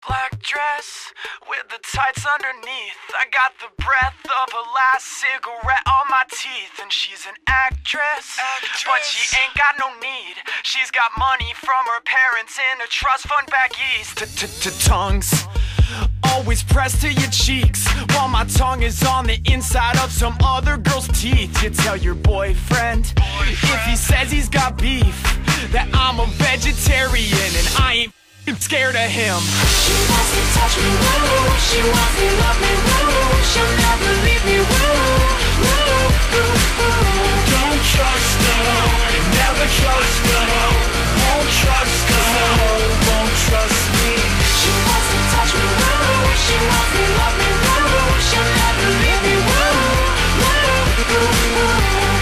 Black dress with the tights underneath. I got the breath of her last cigarette on my teeth. And she's an actress, but she ain't got no need. She's got money from her parents in a trust fund back east. Tongues always pressed to your cheeks, while my tongue is on the inside of some other girl's teeth. You tell your boyfriend, if he says he's got beef, that I'm a vegetarian and I ain't scared of him. She wants to touch me, woo. She wants to love me, woo. She'll never leave me, woo. Don't trust her, never trust her. Won't trust her, won't trust me. She wants to touch me, woo. She wants to love me, woo. She'll never leave me, woo.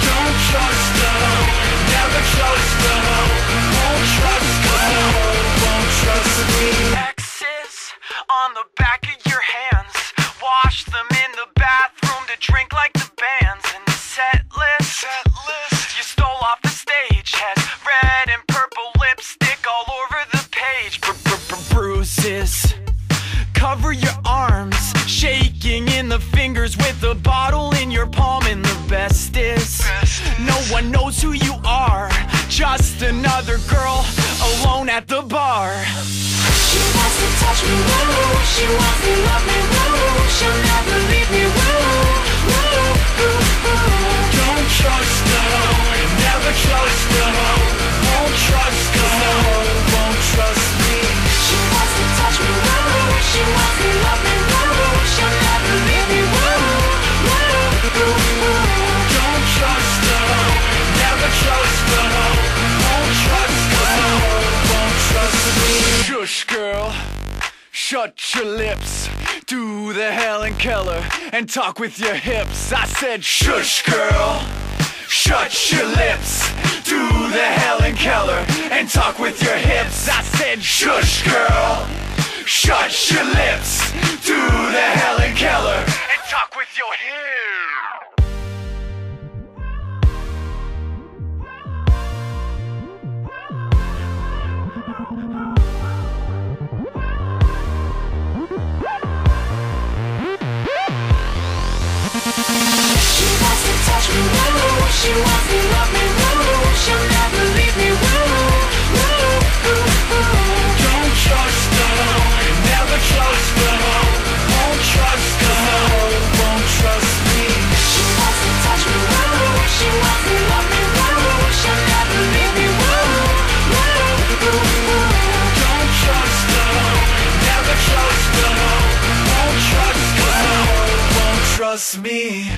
Don't trust her, never trust her. Won't trust her, won't trust me. X's on the back of your hands, wash them in the bathroom to drink like the bands. And the set list you stole off the stage has red and purple lipstick all over the page. Bruises cover your arms, shaking in the fingers with the bottle in your palm. And the best is, no one knows who you are, just another girl alone at the bar. She wants to touch me, woo. She wants to love me, woo. She'll never leave me, woo. Don't trust her, never trust her. Won't trust her, won't trust me. She wants to touch me, woo. She wants to love me, woo. She'll never leave me, woo. Don't trust her, never trust her. Won't trust her, won't trust me. Shush, girl, shut your lips. Do the Helen Keller and talk with your hips. I said shush, girl, shut your lips. Do the Helen Keller and talk with your hips. I said shush, girl, shut your lips. Do the Helen Keller and talk with your hips. She wants to touch me, woo. She wants to love me, woo. She'll never leave me, woo. Don't trust her, never trust her. Won't trust her, won't trust me. She wants to touch me, woo. She wants to love me, woo. She'll never leave me, woo. Don't trust her, never trust her. Won't trust her, won't trust me.